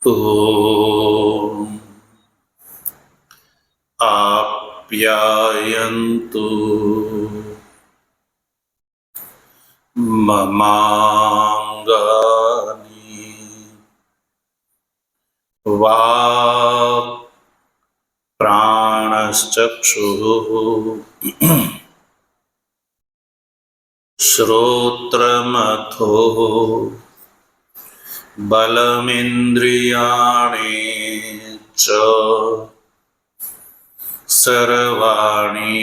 ॐ आप्यायन्तु ममाङ्गानि वाक् प्राणश्चक्षुः श्रोत्रमथो बलमिन्द्रियाणि च सर्वाणि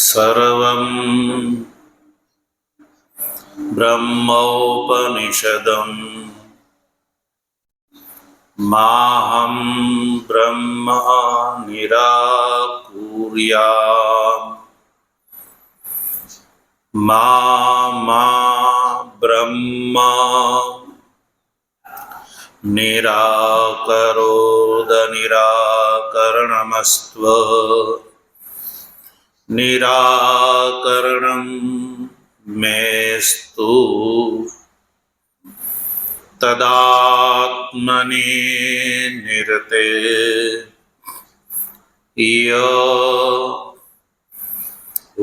सर्वं ब्रह्मोपनिषदम् माहं ब्रह्म निराकुर्याम् मा ब्रह्म निराकरोद निराकरणमस्त्व निराकरणं मेस्तु तदात्मनि निरते य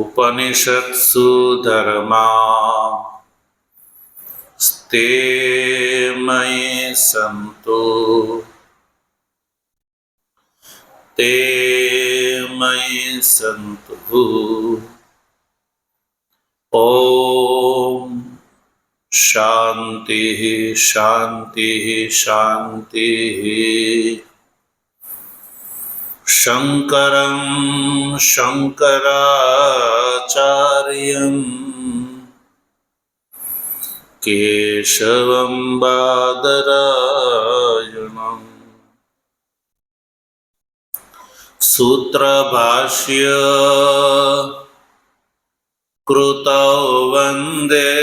उपनिषत्सु धर्मा स्ते मयि सन्तु ते मयि सन्तु। ॐ शान्तिः शान्तिः शान्तिः। शङ्करं शङ्कराचार्यं केशवं बादरायणम् सूत्रभाष्य कृतौ वन्दे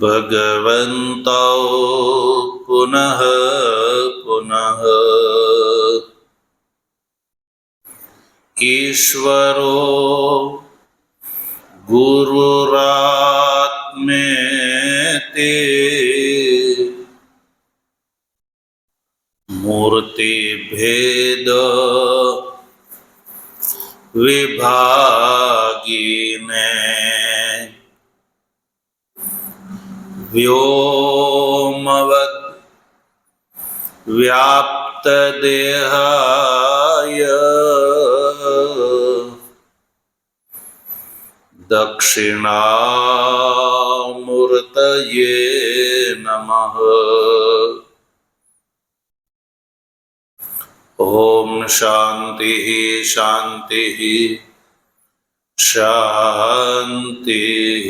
भगवन्तौ पुनः पुनः। ईश्वरो गुरुरात्मेति मूर्तिभेद विभागिने व्योमवद् व्याप्तदेहाय दक्षिणामूर्तये नमः। ॐ शान्तिः शान्तिः शान्तिः।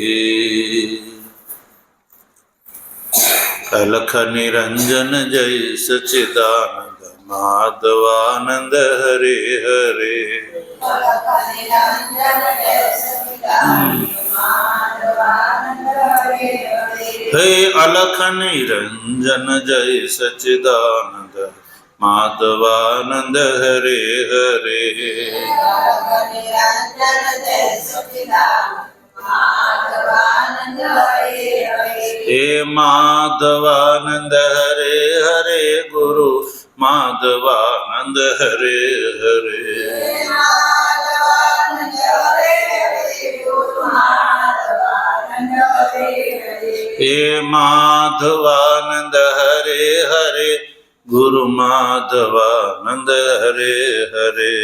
अलख निरंजन जय सच्चिदानंद माधवानंद हरे हरे। हे अलख निरंजन जय सच्चिदानंद माधवानंद हरे हरे। हे माधवानंद हरे हरे गुरु माधवानंद हरे हरे। हे माधवानंद हरे हरे गुरु माधवानंद हरे हरे।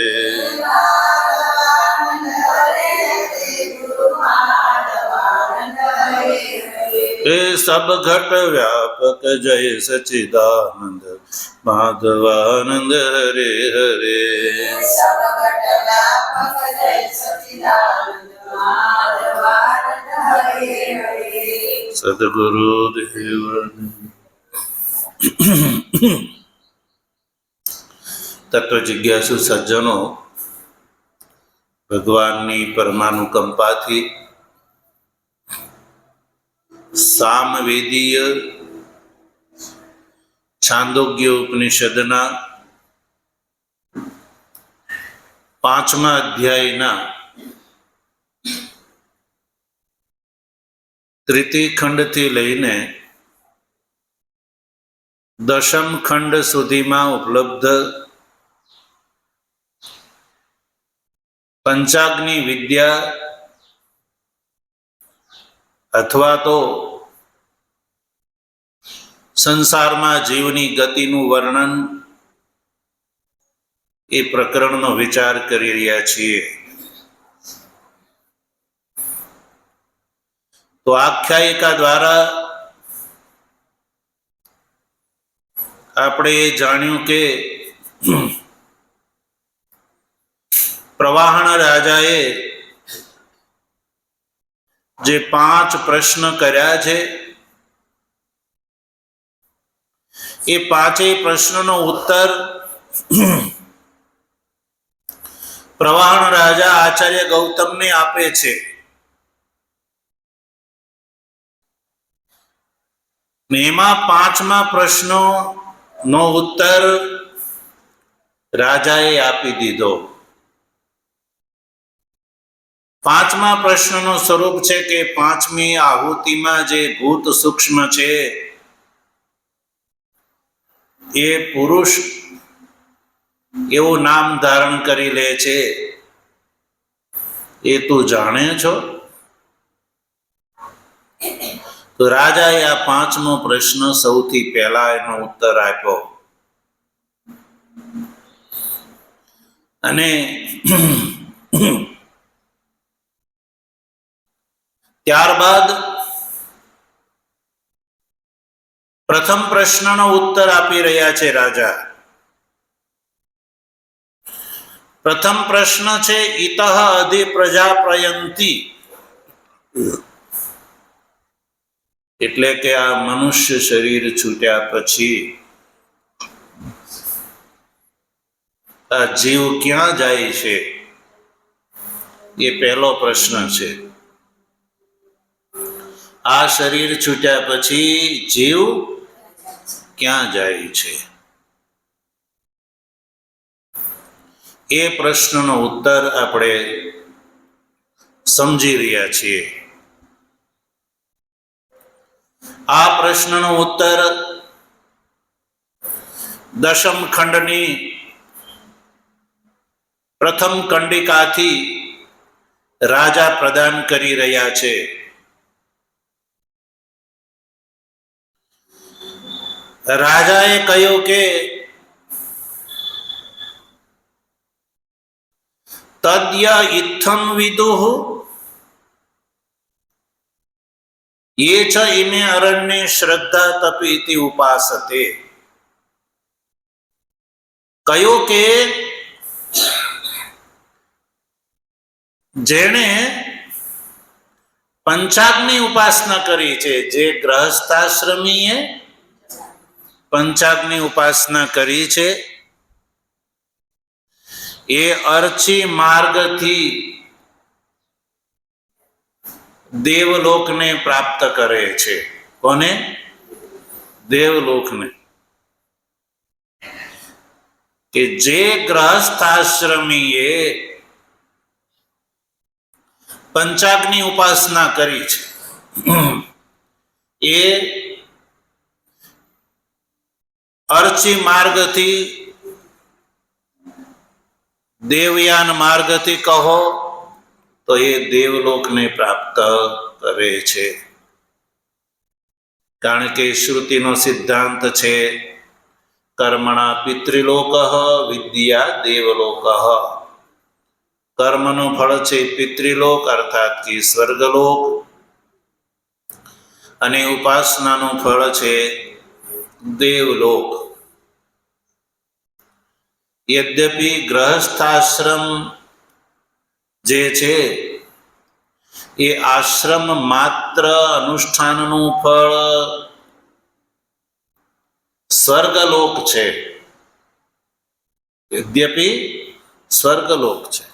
हे सब घट व्यापक जय सच्चिदानंद माधवानंद हरे हरे। सद्गुरु देव तत्व जिज्ञासु सज्जनो भगवाननी परमानुकंपाथी सामवेदीय छांदोग्य उपनिषदना 5મા અધ્યાયના તૃતીય ખંડથી લઈને દશમ ખંડ સુધીમાં ઉપલબ્ધ પંચાગ્નિ વિદ્યા અથવા તો સંસારમાં જીવની ગતિનું વર્ણન એ પ્રકરણનો વિચાર કરી રહ્યા છીએ. તો આખ્યાયિકા દ્વારા આપણે એ જાણ્યું કે પ્રવાહણ રાજાએ જે 5 પ્રશ્ન કર્યા છે એ 5 પ્રશ્નનો ઉત્તર પ્રવાહણ રાજા આચાર્ય ગૌતમને આપે છે. એમાં 5મા પ્રશ્નનો ઉત્તર રાજાએ આપી દીધો. 5મા પ્રશ્નનો સ્વરૂપ છે કે 5મી આહુતિમાં જે ભૂત સૂક્ષ્મ છે એ પુરુષ એવું નામ ધારણ કરી લે છે, એ તું જાણે છો? તો રાજાએ આ 5મો પ્રશ્ન સૌથી પહેલા એનો ઉત્તર આપ્યો અને ત્યારબાદ પ્રથમ પ્રશ્નનો ઉત્તર આપી રહ્યા છે રાજા. પ્રથમ પ્રશ્ન છે ઇતઃ અધિ પ્રજા પ્રયંતી, એટલે કે આ મનુષ્ય શરીર છૂટ્યા પછી આ જીવ ક્યાં જાય છે એ પહેલો પ્રશ્ન છે. આ શરીર છૂટ્યા પછી જીવ ક્યાં જાય છે એ પ્રશ્નનો ઉત્તર આપણે સમજી રહ્યા છીએ. આ પ્રશ્નનો ઉત્તર દશમ ખંડની પ્રથમ કંડિકાથી રાજા પ્રદાન કરી રહ્યા છે. રાજાએ કહ્યું કે તદ્ય ઇત્થમ વિદુઃ ये च इमे अरण्ये श्रद्धा तपीति उपासते. कहो के जेने पंचाग्नि उपासना करी छे, जे गृहस्थाश्रमीए पंचाग्नि उपासना करी छे ए अर्ची मार्ग थी देवलोक ने प्राप्त करे छे. कोने? देवलोक ने. कि जे गृहस्थाश्रमीए पंचाग्नि उपासना करी छे ए अर्ची मार्ग थी देवयान मार्ग थी कहो तो ये देवलोक ने प्राप्त करे छे. कारण के श्रुति नो सिद्धांत छे कर्मणा पितृलोकः विद्या देवलोकः. कर्मनो फल छे पितृलोक अर्थात कि स्वर्गलोक अने उपासनानो फल छे देवलोक. यद्यपि गृहस्थाश्रम जे छे ए आश्रम मात्र अनुष्ठानનું ફળ સ્વર્ગલોક છે. यद्यपि स्वर्गलोक છે,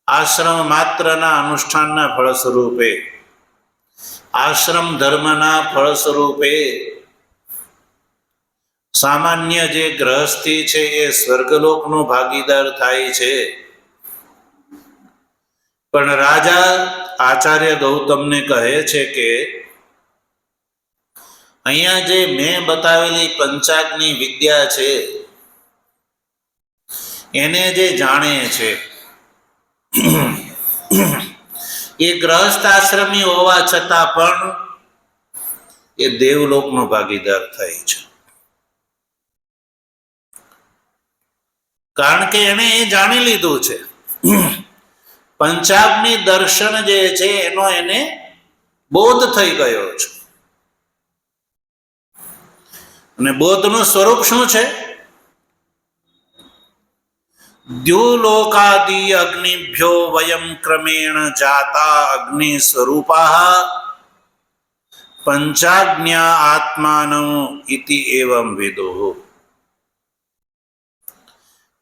आश्रम मात्रना अनुष्ठानના ફળ સ્વરૂપે आश्रम धर्मના ફળ સ્વરૂપે સામાન્ય જે ગૃહસ્થી છે એ સ્વર્ગલોકનો ભાગીદાર થાય છે. પણ રાજા આચાર્ય ગૌતમને કહે છે કે અહીંયા જે મેં બતાવેલી પંચાગ્નિ વિદ્યા છે એને જે જાણે છે એ ગ્રહસ્થ આશ્રમી હોવા છતાં પણ એ દેવલોકનો ભાગીદાર થાય છે, કારણ કે એને એ જાણી લીધું છે. પંચાગ્નિ દર્શન જે છે એનો એને બોધ થઈ ગયો છે. અને બોધનું સ્વરૂપ શું છે? દ્યુલોકાદિ અગ્નિભ્યો વયમ ક્રમેણ જાતા અગ્નિ સ્વરૂપા પંચાગ્ન્યા આત્માનો ઇતિ એવમ વિદુઃ.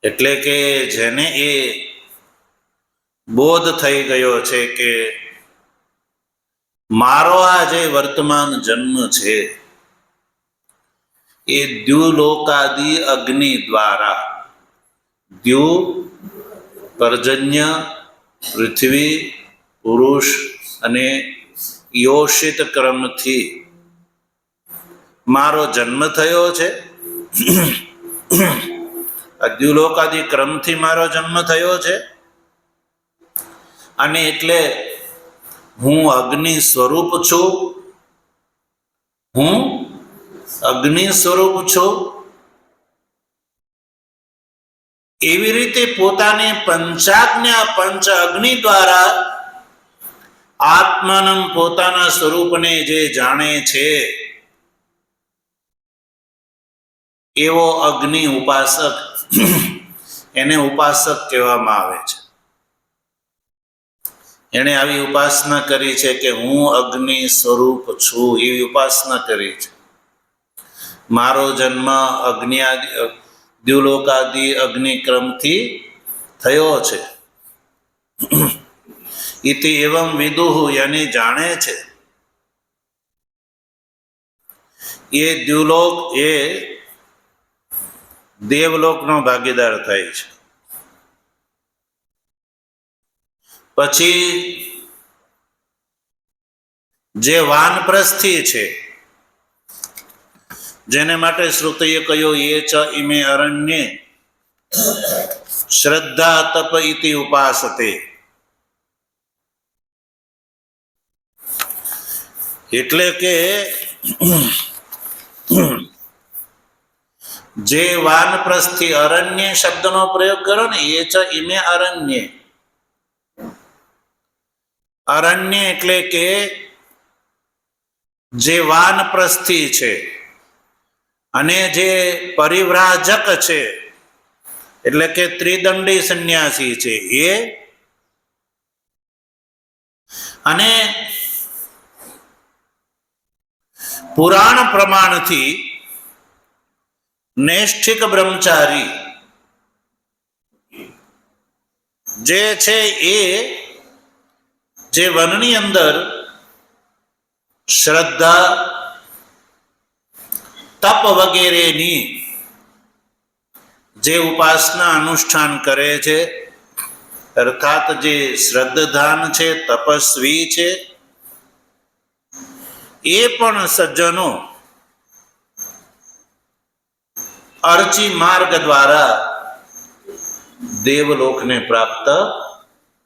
એટલે કે જેને એ બોધ થઈ ગયો છે કે મારો આ જે વર્તમાન જન્મ છે એ દ્યુલોકાદિ અગ્નિ દ્વારા, દ્યુ પર્જન્ય, પૃથ્વી, પુરુષ અને યોષિત ક્રમથી મારો જન્મ થયો છે. દ્યુલોકાદિ ક્રમથી મારો જન્મ થયો છે અને એટલે હું અગ્નિ સ્વરૂપ છું. હું અગ્નિ સ્વરૂપ છું. એવી રીતે પોતાને પંચાજ્ઞા પંચ અગ્નિ દ્વારા આત્માનમ પોતાના સ્વરૂપને જે જાણે છે એવો અગ્નિ ઉપાસક, એને ઉપાસક કહેવામાં આવે છે. એને આવી ઉપાસના કરી છે કે હું અગ્નિ સ્વરૂપ છું, એવી ઉપાસના કરી છે. મારો જન્મ દ્યુલોકાદિ અગ્નિક્રમથી થયો છે. ઇતિ એવમ વિદુઃ, યાની જાણે છે. એ દ્યુલોક એ દેવલોકનો ભાગીદાર થાય છે. પછી જે વાનપ્રસ્થી છે, જેને માટે શ્રુતિએ કહ્યું એ ચ ઇમે અરણ્યે શ્રદ્ધા તપ ઇતિ ઉપાસતે. એટલે કે જે વાનપ્રસ્થી, અરણ્ય શબ્દનો પ્રયોગ કરો ને, એ ચ ઇમે અરણ્યે. અરણ્ય એટલે કે જે વાનપ્રસ્થી છે અને જે પરિવ્રાજક છે, એટલે કે ત્રિદંડી સંન્યાસી છે એ, અને પુરાણ પ્રમાણથી નૈષ્ઠિક બ્રહ્મચારી જે છે એ જે વનની અંદર શ્રદ્ધા તપ વગેરેની જે ઉપાસના અનુષ્ઠાન કરે છે, અર્થાત જે શ્રદ્ધાન છે, તપસ્વી છે, એ પણ સજ્જનો અર્ચી માર્ગ દ્વારા દેવલોકને પ્રાપ્ત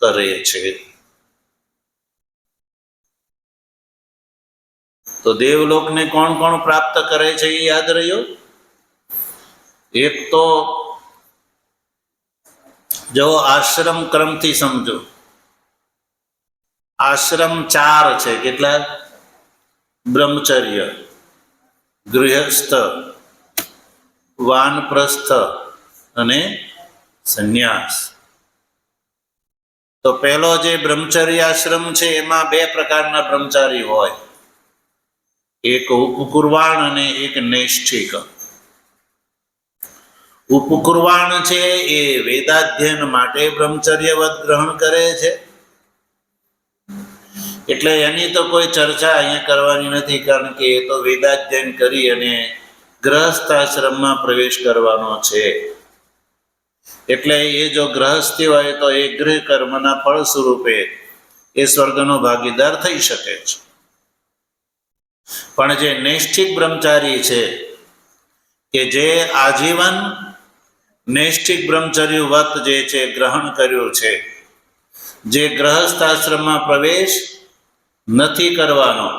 કરે છે. તો દેવલોકને કોણ કોણ પ્રાપ્ત કરે છે એ યાદ રહ્યો? એક તો જો આશ્રમ ક્રમથી સમજો, આશ્રમ 4 છે. કેટલા? બ્રહ્મચર્ય, ગૃહસ્થ, વાનપ્રસ્થ અને સંન્યાસ. તો પહેલો જે બ્રહ્મચર્ય આશ્રમ છે એમાં 2 પ્રકારના બ્રહ્મચારી હોય, એક ઉપકુર્વાણ અને એક નૈષ્ઠિક. ઉપકુર્વાણ છે એ વેદાધ્યયન માટે બ્રહ્મચર્ય વ્રત ગ્રહણ કરે છે, એટલે એની તો કોઈ ચર્ચા અહીંયા કરવાની નથી, કારણ કે એ તો વેદાધ્યયન કરી અને ગ્રહસ્થ આશ્રમમાં પ્રવેશ કરવાનો છે. એટલે એ જો ગ્રહસ્થી હોય તો એ ગૃહ કર્મના ફળ સ્વરૂપે એ સ્વર્ગનો ભાગીદાર થઈ શકે છે. પણ જે નૈષ્ઠિક બ્રહ્મચારી છે કે જે આજીવન નૈષ્ઠિક બ્રહ્મચર્ય વ્રત જે છે ગ્રહણ કર્યું છે, જે ગ્રહસ્થાશ્રમમાં પ્રવેશ નથી કરવાનો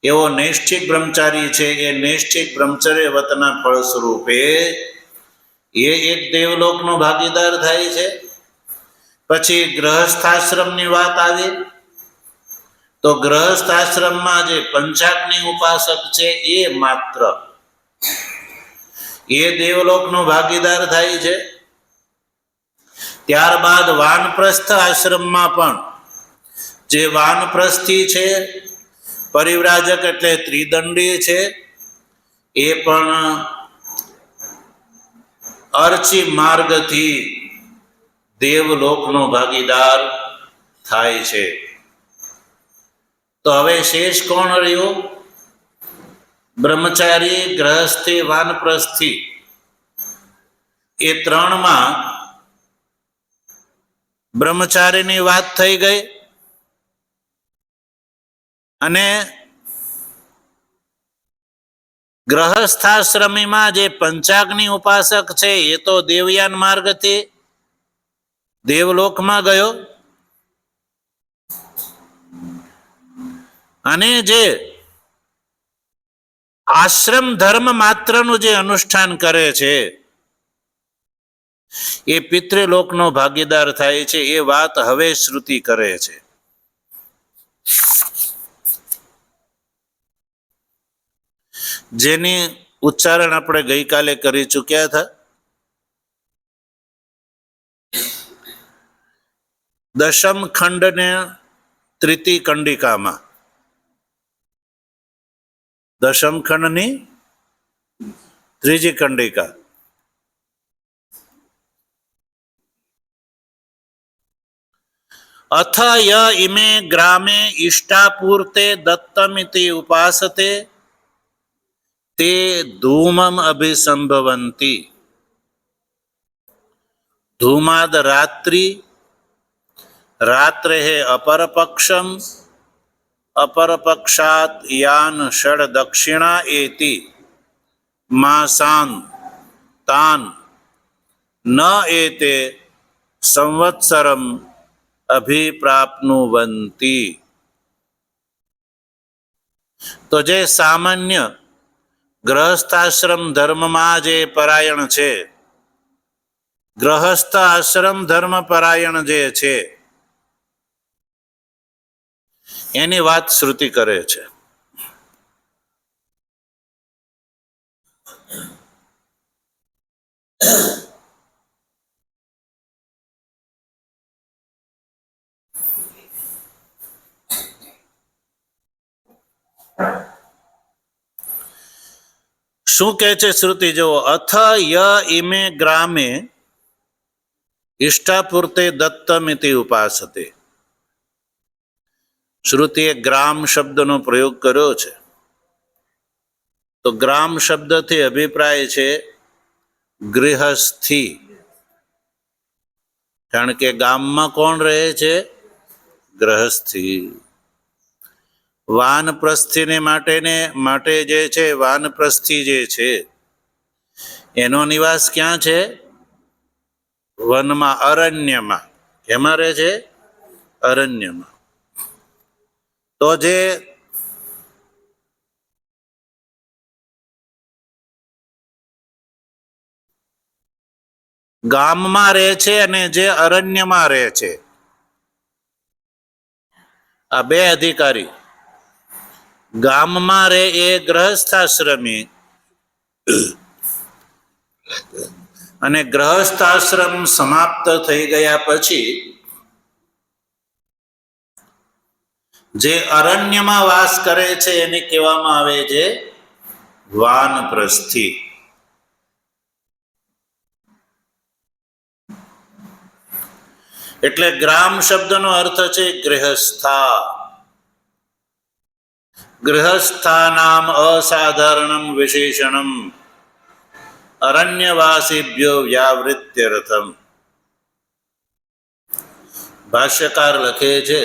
એવો નૈષ્ઠિક બ્રહ્મચારી છે, એ નૈષ્ઠિક બ્રહ્મચર્ય વ્રતના ફળ સ્વરૂપે એ એક દેવલોકનો ભાગીદાર થાય છે. પછી ગ્રહસ્થાશ્રમની વાત આવી તો ગ્રહસ્થાશ્રમમાં જે પંચાગ્નિ ઉપાસક છે એ માત્ર એ દેવલોકનો ભાગીદાર થાય છે. ત્યારબાદ વાનપ્રસ્થ આશ્રમમાં પણ જે વાનપ્રસ્થી છે, પરિવ્રાજક એટલે ત્રિદંડી છે, એ પણ અર્ચી માર્ગથી દેવલોકનો ભાગીદાર થાય છે. તો હવે શેષ કોણ રહ્યો? બ્રહ્મચારી, ગ્રહસ્થી, વાનપ્રસ્થી. એ ત્રણમાં બ્રહ્મચારીની વાત થઈ ગઈ અને ગ્રહસ્થાશ્રમીમાં જે પંચાગ્નિ ઉપાસક છે એ તો દેવયાન માર્ગથી દેવલોકમાં ગયો, અને જે આશ્રમ ધર્મ માત્રનું જે અનુષ્ઠાન કરે છે એ પિતૃલોકનો ભાગીદાર થાય છે. એ વાત હવે શ્રુતિ કરે છે. જેની ઉચ્ચારણ આપણે ગઈકાલે કરી ચૂક્યા હતા. દશમ ખંડને તૃતીય કંડિકામાં, દશમ ખંડની ત્રીજી કંડિકા. અથ ય ઇમે ગ્રામે ઇષ્ટાપૂર્તે દત્તમિતિ ઉપાસતે તે ધૂમમ અભિસંભવંતી. ધૂમાદ રાત્રિ, રાત્રે અપરપક્ષમ, અપરપક્ષાત યાન ષડ દક્ષિણા એતિ માસાન તાન ન એતે સંવત્સરમ અભિપ્રાપ્નુવંતી. તો જે સામાન્ય ગ્રહસ્થાશ્રમ ધર્મમાં જે પરાયણ છે, ગ્રહસ્થ આશ્રમ ધર્મ પરાયણ જે છે એની વાત શ્રુતિ કરે છે. શું કહે છે શ્રુતિ? જુઓ, અથ ય ઇમે ગ્રામે ઇષ્ટાપૂર્તે દત્તમિતિ ઉપાસતે. શ્રુતિએ ગ્રામ શબ્દનો પ્રયોગ કર્યો છે. તો ગ્રામ શબ્દથી અભિપ્રાય છે ગૃહસ્થી, કારણ કે ગામમાં કોણ રહે છે? ગ્રહસ્થી. વાનપ્રસ્થીને માટે જે છે, વાનપ્રસ્થી જે છે એનો નિવાસ ક્યાં છે? વનમાં, અરણ્યમાં. કેમાં રહે છે? અરણ્યમાં. તો જે ગામમાં રહે છે અને જે અરણ્યમાં રહે છે, આ બે અધિકારી. ગામમાં રહે એ ગ્રહસ્થાશ્રમી, અને ગ્રહસ્થાશ્રમ સમાપ્ત થઈ ગયા પછી જે અરણ્યમાં વાસ કરે છે એને કહેવામાં આવે છે વાનપ્રસ્થી. એટલે ગ્રામ શબ્દનો અર્થ છે ગૃહસ્થા. ગૃહસ્થાનામ અસાધારણમ વિશેષણમ અરણ્યવાસીભ્યો વ્યાવૃત્યર્થમ. ભાષ્યકાર લખે છે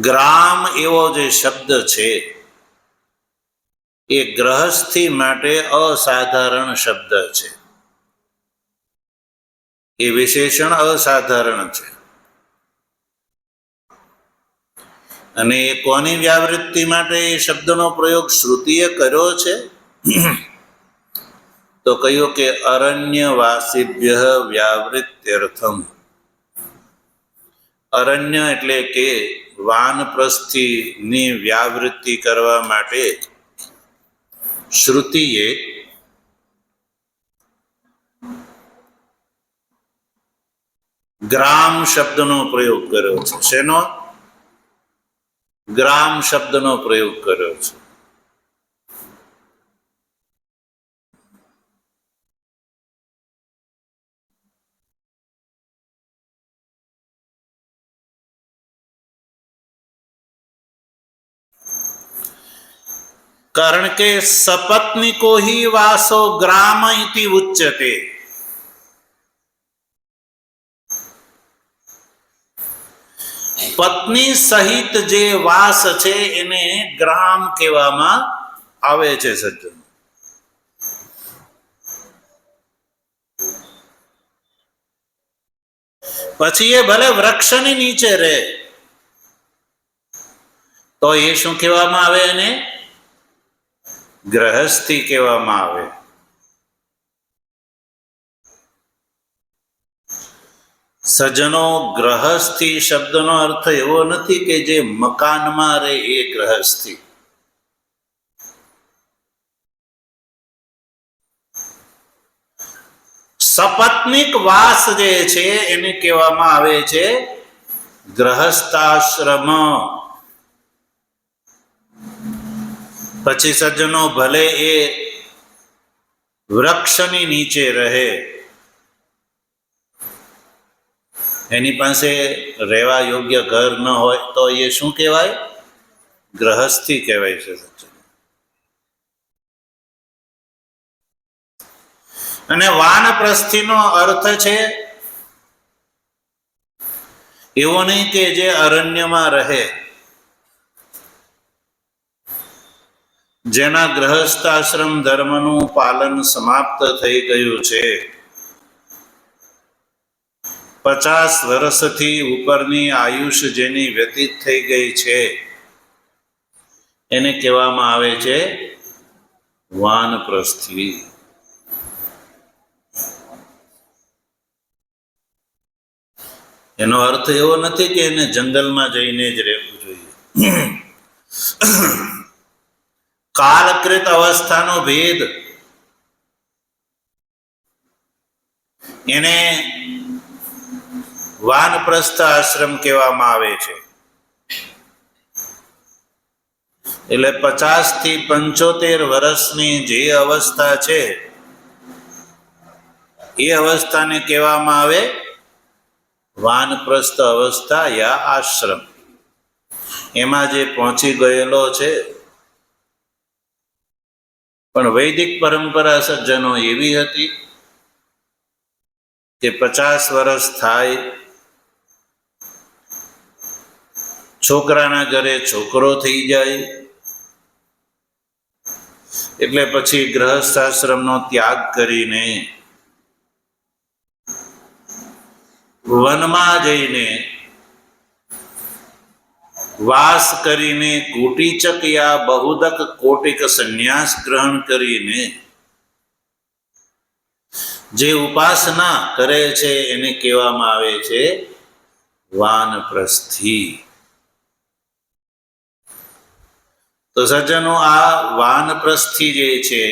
ગ્રામ એવો જે શબ્દ છે એ ગ્રહસ્થી માટે અસાધારણ શબ્દ છે. એ વિશેષણ અસાધારણ છે. અને એ કોની વ્યાવૃત્તિ માટે એ શબ્દનો પ્રયોગ શ્રુતિએ કર્યો છે? તો કહ્યું કે અરણ્યવાસીભ્ય વ્યાવૃત્યર્થમ. અરણ્ય એટલે કે વાનપ્રસ્થીની વ્યાવૃત્તિ કરવા માટે શ્રુતિએ ગ્રામ શબ્દનો પ્રયોગ કર્યો છે. શેનો? ગ્રામ શબ્દનો પ્રયોગ કર્યો છે. કારણ કે સપત્નિકો હિ વાસો ગ્રામ ઇતિ ઉચ્યતે. પત્ની સહિત જે વાસ છે એને ગ્રામ કહેવામાં આવે છે. સજ્જન, પછી એ ભલે વૃક્ષની નીચે રહે તો એ શું કહેવામાં આવે? એને ગ્રહસ્થી કહેવામાં આવે. સજ્જનો, ગ્રહસ્થી શબ્દનો અર્થ એવો નથી કે જે મકાનમાં રહે એ ગ્રહસ્થી. સપત્નિક વાસ જે છે એને કહેવામાં આવે છે ગ્રહસ્થાશ્રમ. પછી સજ્જનો, ભલે એ વૃક્ષની નીચે રહે, એની પાસે રહેવા યોગ્ય ઘર ન હોય તો એ શું કહેવાય? ગ્રહસ્થી કહેવાય છે. અને વાનપ્રસ્થીનો અર્થ છે એવો નહીં કે જે અરણ્યમાં રહે, જેના ગ્રહસ્થાશ્રમ ધર્મનું પાલન સમાપ્ત થઈ ગયું છે, 50 વર્ષથી ઉપરની આયુષ જેની વ્યતીત થઈ ગઈ છે, એને કહેવામાં આવે છે વાનપ્રસ્થી. એનો અર્થ એવો નથી કે એને જંગલમાં જઈને જ રહેવું જોઈએ. કાલકૃત અવસ્થાનો ભેદ એને વાનપ્રસ્થ આશ્રમ કહેવામાં આવે છે. એટલે 50 થી 75 વર્ષની જે અવસ્થા છે એ અવસ્થાને કહેવામાં આવે વાનપ્રસ્થ અવસ્થા યા આશ્રમ. એમાં જે પહોંચી ગયેલો છે, પણ વૈદિક પરંપરા સજ્જનો એવી હતી કે 50 વર્ષ થાય, છોકરાના ઘરે છોકરો થઈ જાય એટલે પછી ગ્રહસ્થાશ્રમનો ત્યાગ કરીને વનમાં જઈને વાસ કરીને કુટીચક યા બહુદક કોટિક સંન્યાસ ગ્રહણ કરીને જે ઉપાસના કરે છે એને કહેવામાં આવે છે વાનપ્રસ્થી. તો સજ્જનો, આ વાનપ્રસ્થી જે છે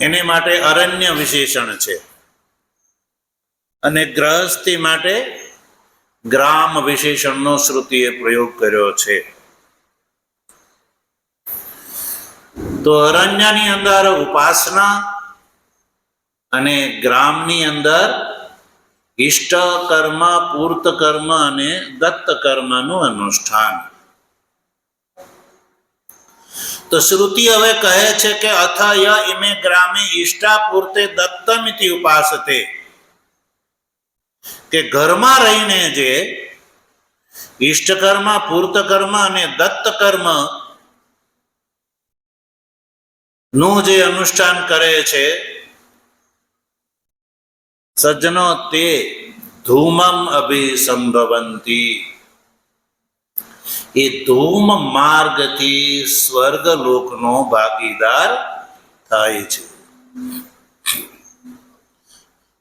એને માટે અરણ્ય વિશેષણ છે અને ગ્રહસ્થી માટે ગ્રામ વિશેષણનો શ્રુતિએ પ્રયોગ કર્યો છે. તો અરણ્યની અંદર ઉપાસના અને ગ્રામની અંદર ઇષ્ટ કર્મ, પૂર્ત કર્મ અને દત્ત કર્મનું અનુષ્ઠાન. તો શ્રુતિ હવે કહે છે કે અથ ય ઇમે ગ્રામે ઇષ્ટા પૂર્તે દત્તમિતિ ઉપાસતે, કે ઘરમાં રહીને જે ઈષ્ટ કર્મ, પૂર્ત કર્મ અને દત્ત કર્મ નું જે અનુષ્ઠાન કરે છે સજ્જનો, તે ધૂમમ અભિસંભવંતી, એ ધૂમ માર્ગથી સ્વર્ગલોકનો ભાગીદાર થાય છે.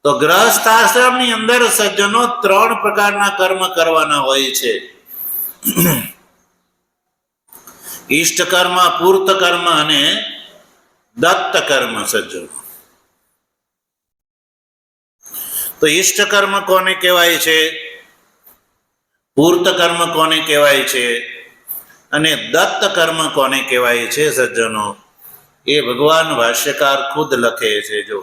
તો ગ્રહસ્થાશ્રમની અંદર સજ્જનો 3 પ્રકારના કર્મ કરવાના હોય છે. ઈષ્ટ કર્મ, પૂર્ત કર્મ અને દત્ત કર્મ. સજ્જનો, તો ઈષ્ટ કર્મ કોને કહેવાય છે, પૂર્ત કર્મ કોને કહેવાય છે અને દત્ત કર્મ કોને કહેવાય છે? સજ્જનો, એ ભગવાન ભાષ્યકાર ખુદ લખે છે. જો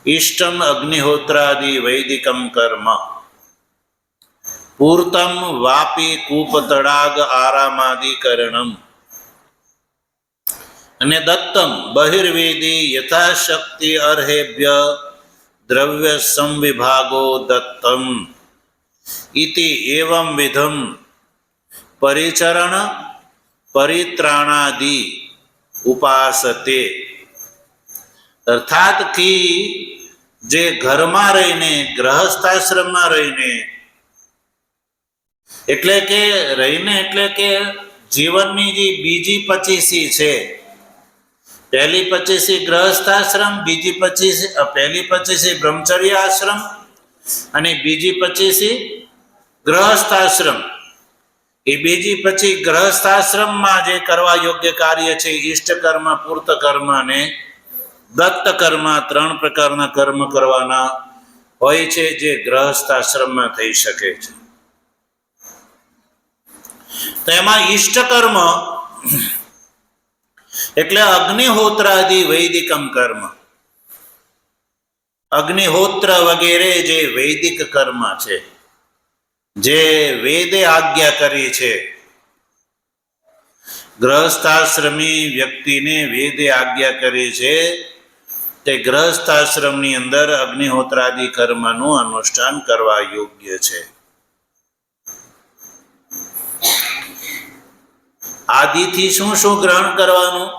ઈષ્ટમ અગ્નિહોત્રાદિ વૈદિકમ કર્મ, પૂર્તમ વાપી કૂપ તડાગ આરામાદિ કરણમ, અને દત્તમ બહિર્વેદી યથાશક્તિ અર્હેભ્ય દ્રવ્ય સંવિભાગો દત્તમ ઇતિ એવં વિધમ પરિચરણ પરિત્રાણાદિ ઉપાસતે. અર્થાત કે જે ઘરમાં રહીને, ગ્રહસ્થાશ્રમમાં રહીને, એટલે કે જીવનની જે બીજી 25 છે, પહેલી 25 ગ્રહસ્થાશ્રમ, પહેલી 25 બ્રહ્મચર્ય આશ્રમ અને બીજી 25 ગ્રહસ્થાશ્રમ. એ બીજી 25 ગ્રહસ્થાશ્રમમાં જે કરવા યોગ્ય કાર્ય છે, ઈષ્ટ કર્મ, પૂર્ત કર્મ અને દત્ત કર્મ, 3 પ્રકારના કર્મ કરવાના હોય છે, જે ગ્રહસ્થાશ્રમમાં થઈ શકે છે. તો એમાં ઈષ્ટ કર્મ એટલે અગ્નિહોત્રાદિ વૈદિકમ કર્મ. અગ્નિહોત્ર વગેરે જે વૈદિક કર્મ છે, જે વેદે આજ્ઞા કરી છે. ગ્રહસ્થાશ્રમી વ્યક્તિને વેદે આજ્ઞા કરી છે તે ગ્રહસ્થાશ્રમની અંદર અગ્નિહોત્રાદિ કર્મનું અનુષ્ઠાન કરવા યોગ્ય છે. આદિથી શું શું ગ્રહણ કરવાનું?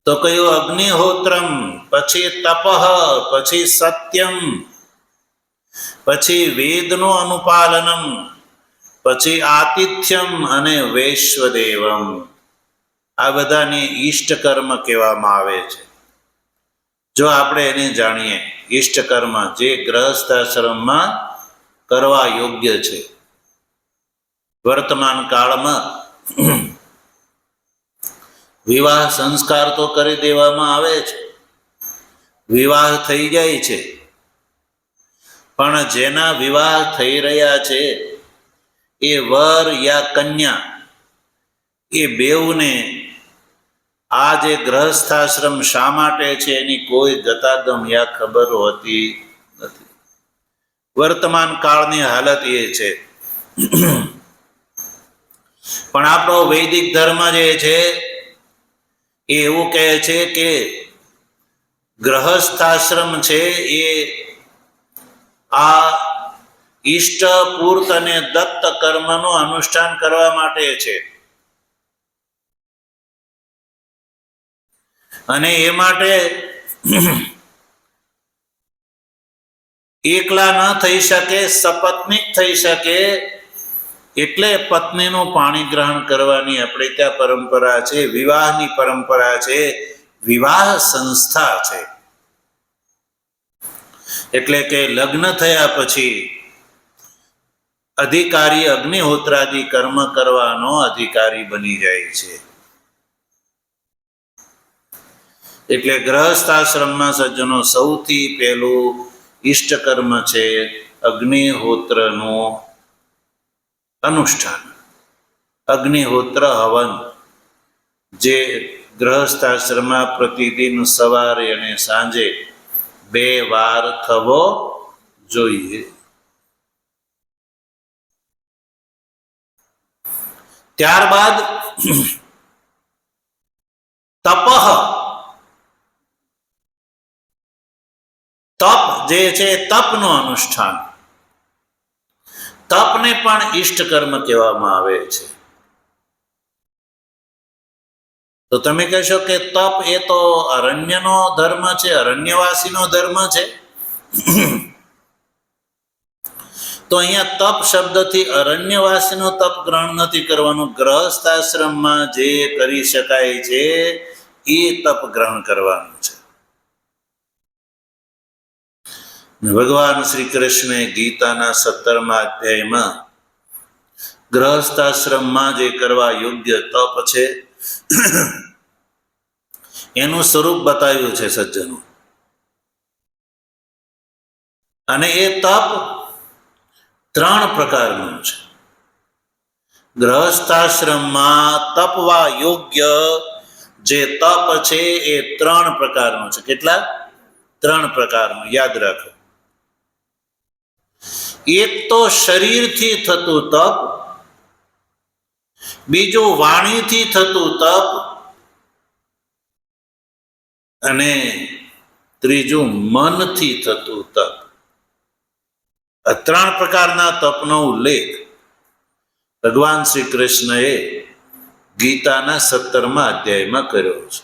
તો કયું? અગ્નિહોત્રમ, પછી તપઃ, પછી સત્યમ, પછી વેદનું અનુપાલનમ, પછી આતિથ્યમ અને વૈશ્વદેવમ. આ બધાને ઈષ્ટ કર્મ કહેવામાં આવે છે. જો આપણે એને જાણીએ, ઈષ્ટ કર્મ જે ગ્રહસ્થાશ્રમમાં કરવા યોગ્ય છે. વર્તમાન કાળમાં વિવાહ સંસ્કાર તો કરી દેવામાં આવે છે, વિવાહ થઈ જાય છે, પણ જેના વિવાહ થઈ રહ્યા છે એ વર યા કન્યા, એ બેઉને આ જે ગ્રહસ્થાશ્રમ શા માટે છે એની કોઈ ગતાગમ યા ખબર હોતી નથી. વર્તમાન કાળની હાલત એ છે. પણ આપણો વૈદિક ધર્મ જે છે એ એવું કહે છે કે ગ્રહસ્થાશ્રમ છે એ આ ઈષ્ટ, પૂર્ત અને દત્ત કર્મનું અનુષ્ઠાન કરવા માટે છે. અને એ માટે એકલા ન થઈ શકે, સપત્નીક થઈ શકે, એટલે પત્નીનું પાણી ગ્રહણ કરવાની આપણે ત્યાં પરંપરા છે. વિવાહની પરંપરા છે, વિવાહ સંસ્થા છે. એટલે કે લગ્ન થયા પછી અધિકારી અગ્નિહોત્રાદિ કર્મ કરવાનો અધિકારી બની જાય છે. એટલે ગ્રહસ્થાશ્રમમાં સજ્જનો સૌથી પહેલું ઈષ્ટ કર્મ છે અગ્નિહોત્રનું અનુષ્ઠાન. અગ્નિહોત્ર હવન જે ગ્રહસ્થાશ્રમમાં પ્રતિદિન સવારે અને સાંજે 2 વાર થવો જોઈએ. ત્યારબાદ તપઃ. તપ જે છે તપનું અનુષ્ઠાન, તપને પણ ઈષ્ટ કર્મ કહેવામાં આવે છે. તો તમે કહેશો કે તપ એ તો અરણ્યનો ધર્મ છે, અરણ્યવાસીનો ધર્મ છે. તો અહીંયા તપ શબ્દથી અરણ્યવાસીનો તપ ગ્રહણ નથી કરવાનું, ગ્રહસ્થ આશ્રમમાં જે કરી શકાય છે એ તપ ગ્રહણ કરવાનું છે. ભગવાન શ્રી કૃષ્ણે ગીતાના 17મા અધ્યાયમાં ગ્રહસ્થાશ્રમમાં જે કરવા યોગ્ય તપ છે એનું સ્વરૂપ બતાવ્યું છે સજ્જનો. અને એ તપ 3 પ્રકારનું છે. ગ્રહસ્થાશ્રમમાં તપવા યોગ્ય જે તપ છે એ 3 પ્રકારનું છે. કેટલા? 3 પ્રકારનું, યાદ રાખો. એક તો શરીરથી થતું તપ, બીજું વાણીથી થતું તપ, અને ત્રીજું મનથી થતું તપ. આ 3 પ્રકારના તપનો ઉલ્લેખ ભગવાન શ્રી કૃષ્ણએ ગીતાના 17મા અધ્યાયમાં કર્યો છે.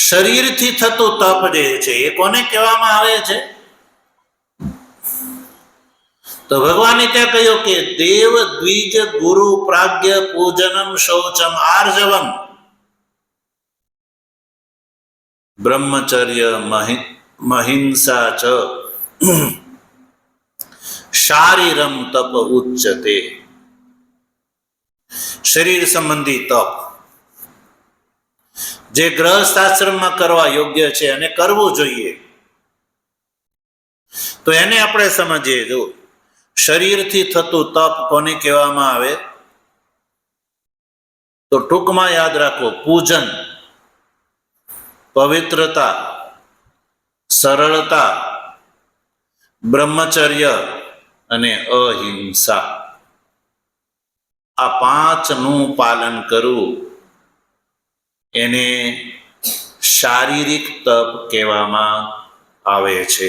શરીરથી થતું તપ જે છે એ કોને કહેવામાં આવે છે? તો ભગવાને ત્યાં કહ્યું કે દેવ દ્વિજ ગુરુ પ્રાગ્ય પૂજનમ શૌચમ આર્જવમ બ્રહ્મચર્ય મહિંસા ચ શારીરમ તપ ઉચ્ચતે. શરીર સંબંધી તપ જે ગ્રહસ્થાશ્રમમાં કરવા યોગ્ય છે અને કરવું જોઈએ, તો એને આપણે સમજીએ. જો શરીરથી થતું તપ કોને કહેવામાં આવે? તો ટૂંકમાં યાદ રાખો, પૂજન, પવિત્રતા, સરળતા, બ્રહ્મચર્ય અને અહિંસા. આ 5નું પાલન કરવું એને શારીરિક તપ કહેવામાં આવે છે.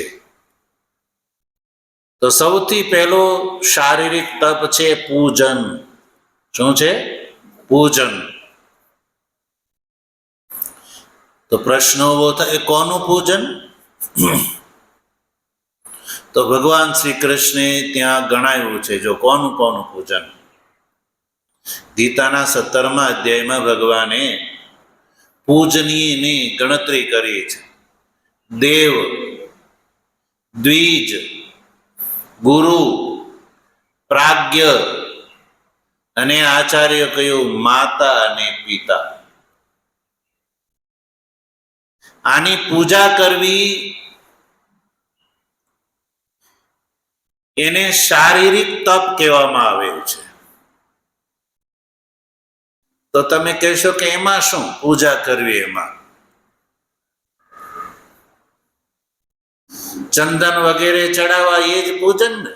તો સૌથી પહેલો શારીરિક તપ છે પૂજન. શું છે? પૂજન. તો પ્રશ્ન ઉભો થાય, કોનું પૂજન? તો ભગવાન શ્રી કૃષ્ણે ત્યાં ગણાવ્યું છે. જો કોનું પૂજન? ગીતાના 17મા અધ્યાયમાં ભગવાને પૂજનીયની ગણતરી કરી છે. દેવ, દ્વિજ, ગુરુ, પ્રાગ્ય અને આચાર્ય કહ્યું માતા અને પિતા. આની પૂજા કરવી એને શારીરિક તપ કહેવામાં આવે છે. તો તમે કહેશો કે એમાં શું પૂજા કરવી? એમાં ચંદન વગેરે ચડાવવા એ જ પૂજન ને.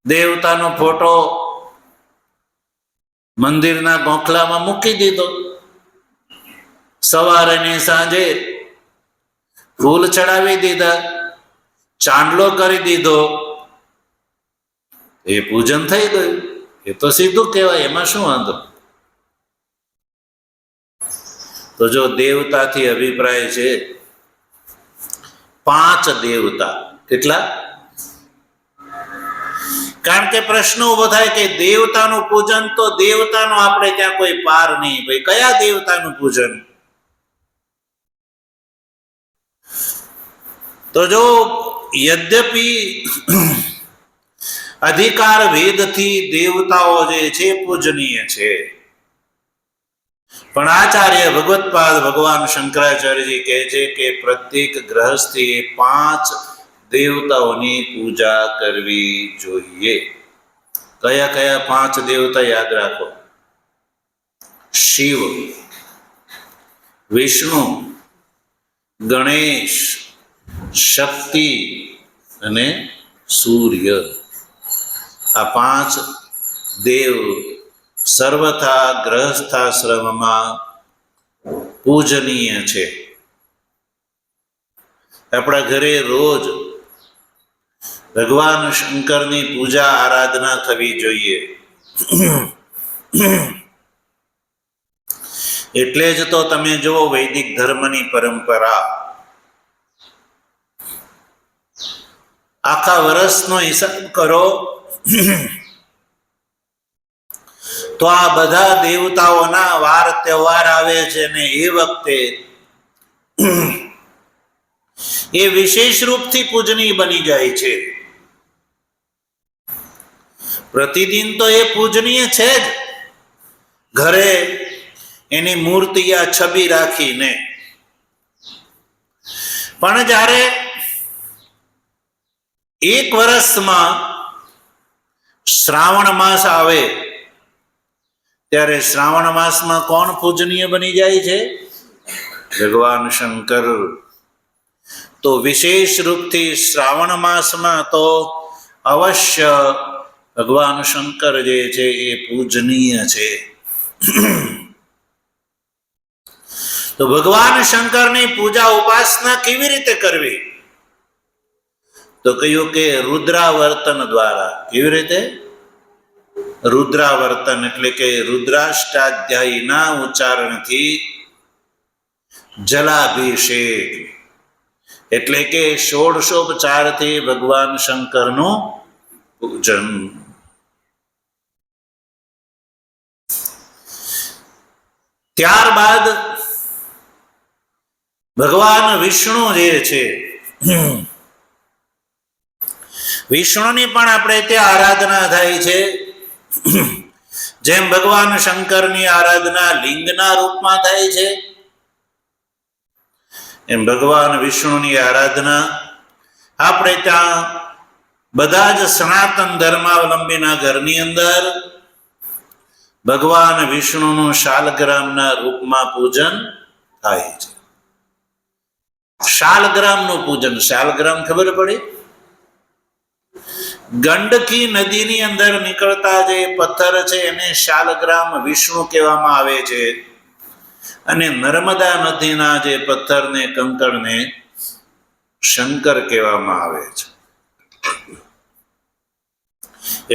દેવતાનો ફોટો મંદિરના ગોખલામાં મૂકી દીધો, સવારે ને સાંજે ફૂલ ચડાવી દીધા, ચાંદલો કરી દીધો, એ પૂજન થઈ ગયું. એ તો સીધું કહેવાય, એમાં શું વાંધો? તો જો દેવતાથી અભિપ્રાય છે 5 દેવતા. કેટલા? કારણ કે પ્રશ્ન ઉભો થાય કે દેવતાનું પૂજન, તો દેવતાનો આપણે ત્યાં કોઈ પાર નહીં. ભાઈ, કયા દેવતાનું પૂજન? તો જો યદ્યપિ અધિકાર ભેદથી દેવતાઓ જે છે પૂજનીય છે, પણ આચાર્ય ભગવત્પાદ ભગવાન શંકરાચાર્યજી કહે છે કે પ્રત્યેક ગ્રહસ્થીએ 5 દેવતાઓની પૂજા કરવી જોઈએ. કયા કયા 5 દેવતા? યાદ રાખો: શિવ, વિષ્ણુ, ગણેશ, શક્તિ અને સૂર્ય. આ 5 દેવ સર્વથા ગ્રહસ્થાશ્રમમાં પૂજનીય છે. આપણા ઘરે રોજ ભગવાન શંકરની પૂજા આરાધના થવી જોઈએ. એટલે જ તો તમે જુઓ વૈદિક ધર્મની પરંપરા આખા વર્ષનો હિસાબ કરો તો આ બધા દેવતાઓના વાર તહેવાર આવે છે ને એ વખતે એ વિશેષ રૂપથી પૂજનીય બની જાય છે. પ્રતિદિન તો એ પૂજનીય છે જ, ઘરે એની મૂર્તિ યા છબી રાખીને. પણ જ્યારે એક વર્ષમાં શ્રાવણ માસ આવે ત્યારે શ્રાવણ માસમાં કોણ પૂજનીય બની જાય છે? ભગવાન શંકર. તો વિશેષ રૂપથી શ્રાવણ માસમાં તો અવશ્ય ભગવાન શંકર જે છે એ પૂજનીય છે. તો ભગવાન શંકરની પૂજા ઉપાસના કેવી રીતે કરવી? તો કહ્યું કે રુદ્રાવર્તન દ્વારા. કેવી રીતે? રુદ્રાવર્તન એટલે કે રુદ્રાષ્ટાધ્યાયીના ઉચ્ચારણથી જલાભિષેક એટલે કે ષોડશોપચારથી ભગવાન શંકરનું પૂજન. ત્યારબાદ ભગવાન વિષ્ણુ જે છે, વિષ્ણુની પણ આપણે ત્યાં આરાધના થાય છે. જેમ ભગવાન શંકરની આરાધના લિંગના રૂપમાં થાય છે, એમ ભગવાન વિષ્ણુની આરાધના આપણે ત્યાં બધા જ સનાતન ધર્માવલંબીના ઘરની અંદર ભગવાન વિષ્ણુનું શાલગ્રામના રૂપમાં પૂજન થાય છે. શાલગ્રામનું પૂજન. શાલગ્રામ ખબર પડી? ગંડકી નદીની અંદર નીકળતા જે પથ્થર છે એને શાલગ્રામ વિષ્ણુ કહેવામાં આવે છે, અને નર્મદા નદીના જે પથ્થરને કંકરને શંકર કહેવામાં આવે છે.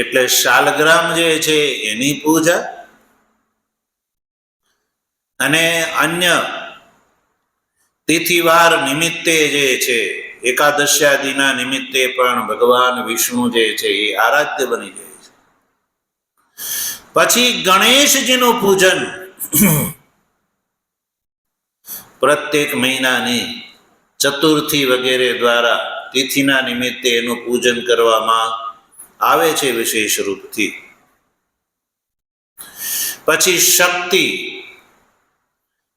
એટલે શાલગ્રામ જે છે એની પૂજા, અને અન્ય તિથિવાર નિમિત્તે જે છે એકાદશ્યાદિના નિમિત્તે પણ ભગવાન વિષ્ણુ જે છે એ આરાધ્ય બની જાય છે. પછી ગણેશજીનું પૂજન પ્રત્યેક મહિનાની ચતુર્થી વગેરે દ્વારા તિથિના નિમિત્તે એનું પૂજન કરવામાં આવે છે વિશેષ રૂપથી. પછી શક્તિ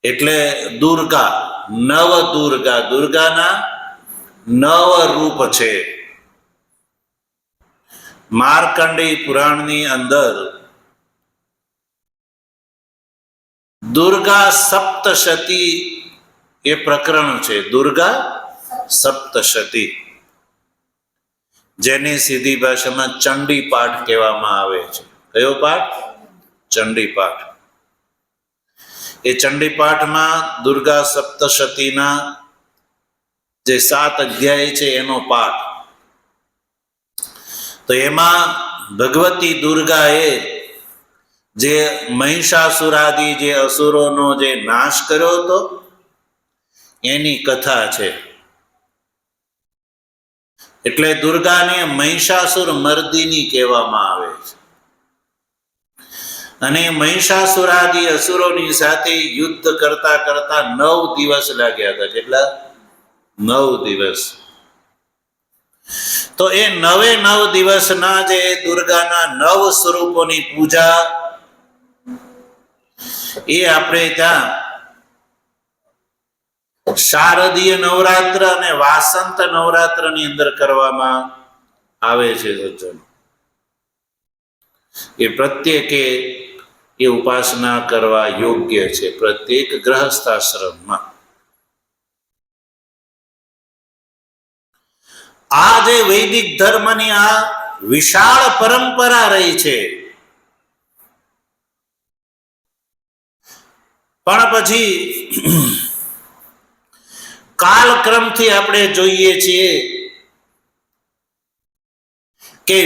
એટલે દુર્ગા, નવ દુર્ગા. દુર્ગાના 9 રૂપ છે. માર્કંડેય પુરાણની અંદર દુર્ગા સપ્તશતી એ પ્રકરણ છે. દુર્ગા સપ્તશતી, જેને સીધી ભાષામાં ચંડી પાઠ કહેવામાં આવે છે. કયો પાઠ? ચંડી પાઠ. એ ચંડી પાઠમાં દુર્ગા સપ્તશતીના જે 7 અધ્યાય છે એનો પાઠ. તો એમાં ભગવતી દુર્ગાએ જે મહિષાસુરાદી જે અસુરોનો જે નાશ કર્યો હતો એની કથા છે. એટલે દુર્ગાને મહિષાસુર મર્દિની કહેવામાં આવે છે. અને મહિષાસુરાદી અસુરોની સાથે યુદ્ધ કરતા કરતા 9 દિવસ લાગ્યા હતા. કેટલા? 9 દિવસ. તો એ 9 દિવસના જે દુર્ગાના 9 સ્વરૂપોની પૂજા એ આપણે ત્યાં શારદીય નવરાત્ર અને વાસંત નવરાત્ર ની અંદર કરવામાં આવે છે. સજ્જનો, એ પ્રત્યેકે એ ઉપાસના કરવા યોગ્ય છે પ્રત્યેક ગ્રહસ્થાશ્રમમાં. આ જે વૈદિક ધર્મની આ વિશાળ પરંપરા રહી છે, પણ પછી કાલક્રમથી આપણે જોઈએ છીએ કે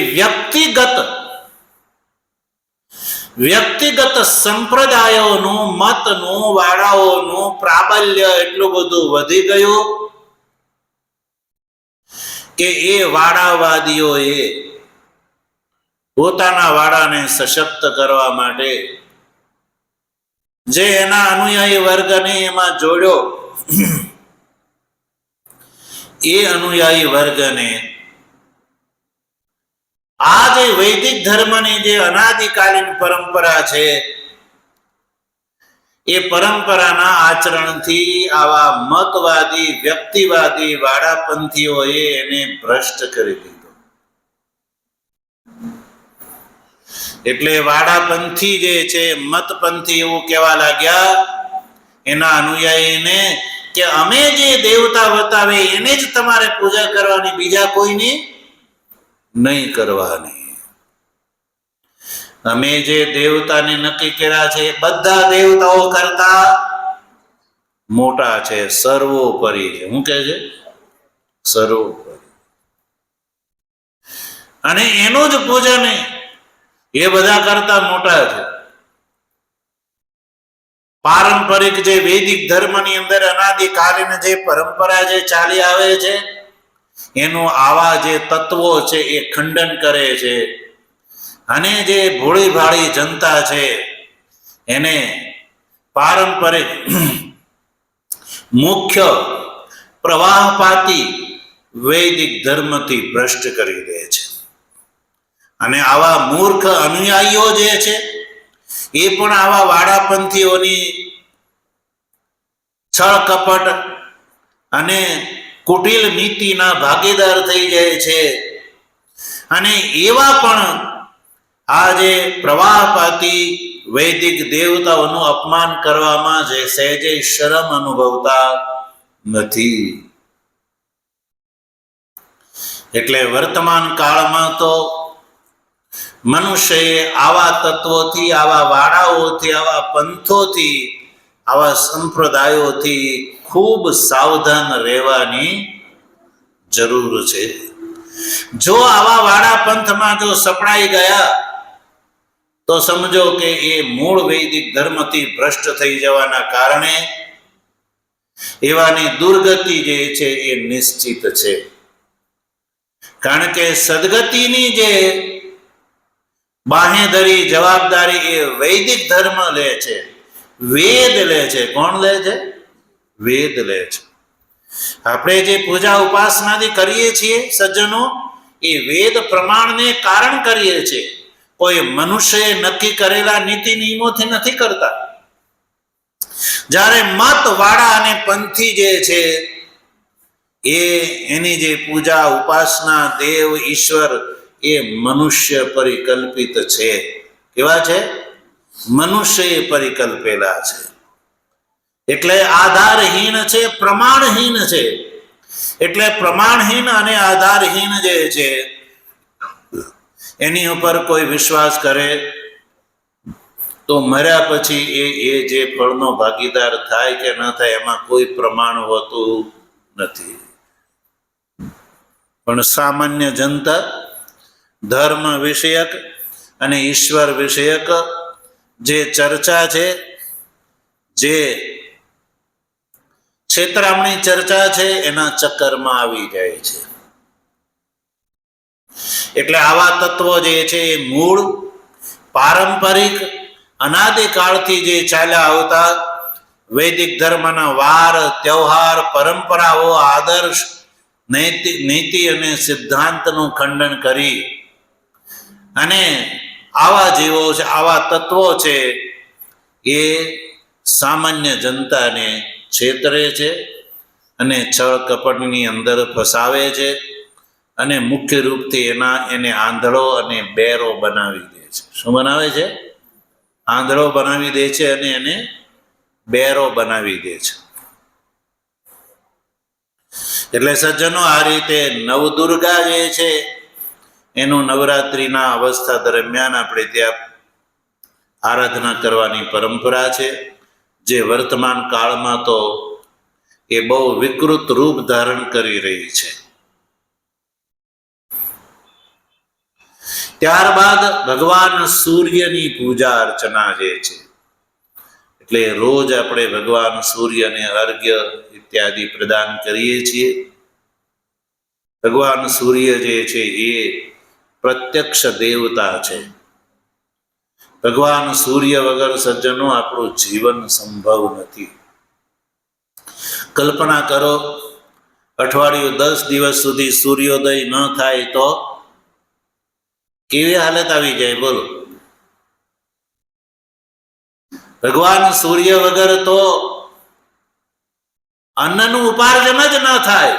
વ્યક્તિગત સંપ્રદાયોનું, મતનું, વાડાઓનું પ્રાબલ્ય એટલું બધું વધી ગયું કે એ વાડાવાદીઓએ પોતાના વાડાને સશક્ત કરવા માટે જે એના અનુયાયી વર્ગને એમાં જોડ્યો, એ અનુયાયી વર્ગને આ જે વૈદિક ધર્મની જે અનાદિકાલીન પરંપરા છે, એ પરંપરાના આચરણથી આવા મતવાદી, વ્યક્તિવાદી વાડાપંથીઓએ એને ભ્રષ્ટ કરી દીધો. એટલે વાડાપંથી જે છે, મતપંથી એવું કહેવા લાગ્યા એના અનુયાયીને કે અમે જે દેવતા બતાવે એને જ તમારે પૂજા કરવાની, બીજા કોઈની નહીં કરવાની. અમે જે દેવતાને નક્કી કર્યા છે બધા દેવતાઓ કરતા મોટા છે, સર્વોપરી છે. શું કહે છે? સર્વોપરી. અને એનું જ પૂજન એ બધા કરતા મોટા છે. પારંપરિક જે વૈદિક ધર્મની અંદર અનાદિકાલીન જે પરંપરા જે ચાલી આવે છે, એનું આવા જે તત્વો છે એ ખંડન કરે છે. અને જે ભોળી ભાળી જનતા છે એને પારંપરિક મુખ્ય પ્રવાહપાતી વૈદિક ધર્મથી ભ્રષ્ટ કરી દે છે. અને આવા મૂર્ખ અનુયાયીઓ જે છે એ પણ આવા વાડાપંથીઓની છળ કપટ અને કુટિલ નીતિના ભાગીદાર થઈ જાય છે. અને એવા પણ આ જે પ્રવાહપાતી વૈદિક દેવતાઓનું અપમાન કરવામાં જે સહેજે શરમ અનુભવતા નથી. એટલે વર્તમાન કાળમાં તો મનુષ્યએ આવા તત્વોથી, આવા વાડાઓથી, આવા પંથોથી, આવા સંપ્રદાયોથી ખૂબ સાવધાન રહેવાની જરૂર છે. જો આવા વાડા પંથમાં જો સપડાઈ ગયા તો સમજો કે એ મૂળ વૈદિક ધર્મથી ભ્રષ્ટ થઈ જવાના કારણે એવાની દુર્ગતિ જે છે એ નિશ્ચિત છે. કારણ કે સદગતિની જે બાહેધરી, જવાબદારી એ વૈદિક ધર્મ લે છે, વેદ લે છે. કોણ લે છે? વેદ લે છે. આપણે જે પૂજા ઉપાસનાથી કરીએ છીએ સજ્જનો, એ વેદ પ્રમાણને કારણ કરીએ છીએ. કોઈ મનુષ્યએ નક્કી કરેલા નીતિ નિયમોથી નથી કરતા. જ્યારે મત, વાડા અને પંથી જે છે એ એની જે પૂજા ઉપાસના, દેવ, ઈશ્વર એ મનુષ્ય પરિકલ્પિત છે. કેવા છે? મનુષ્ય પરિકલ્પેલા છે. એટલે આધારહીન છે, પ્રમાણહીન છે. એટલે પ્રમાણહીન અને આધારહીન જે છે એની ઉપર કોઈ વિશ્વાસ કરે તો મર્યા પછી એ જે ફળનો ભાગીદાર થાય કે ન થાય એમાં કોઈ પ્રમાણ હોતું નથી. પણ સામાન્ય જનતા ધર્મ વિષયક અને ઈશ્વર વિષયક જે ચર્ચા છે, જે છેતરામણી ચર્ચા છે, એના ચક્કરમાં આવી જાય છે. એટલે આવા તત્વો જે છે એ મૂળ પારંપરિક અનાદિકાળથી જે ચાલ્યા આવતા વૈદિક ધર્મના વાર, તહેવાર, પરંપરાઓ, આદર્શ, નીતિ અને સિદ્ધાંતનું ખંડન કરી અને આવા જીવો છે, આવા તત્વો છે એ સામાન્ય જનતાને છેતરે છે અને છળ કપટની અંદર ફસાવે છે અને મુખ્ય રૂપથી એને આંધળો અને બેરો બનાવી દે છે. શું બનાવે છે? આંધળો બનાવી દે છે અને એને બેરો બનાવી દે છે. એટલે સજ્જનો, આ રીતે નવદુર્ગા જે છે એનું નવરાત્રિના અવસ્થા દરમિયાન આપણે ત્યાં આરાધના કરવાની પરંપરા છે. જે વર્તમાન કાળમાં તો એ બહુ વિકૃત રૂપ ધારણ કરી રહી છે. ત્યારબાદ ભગવાન સૂર્યની પૂજા અર્ચના જે છે, એટલે રોજ આપણે ભગવાન સૂર્યને અર્ઘ્ય ઇત્યાદિ પ્રદાન કરીએ છીએ. ભગવાન સૂર્ય જે છે એ પ્રત્યક્ષ દેવતા છે. ભગવાન સૂર્ય વગર સજ્જનો આપણું જીવન સંભવ નથી. કલ્પના કરો, અઠવાડિયું 10 દિવસ સુધી સૂર્યોદય ન થાય તો કેવી હાલત આવી જાય બોલો. ભગવાન સૂર્ય વગર તો અન્નનું ઉપાર્જન જ ન થાય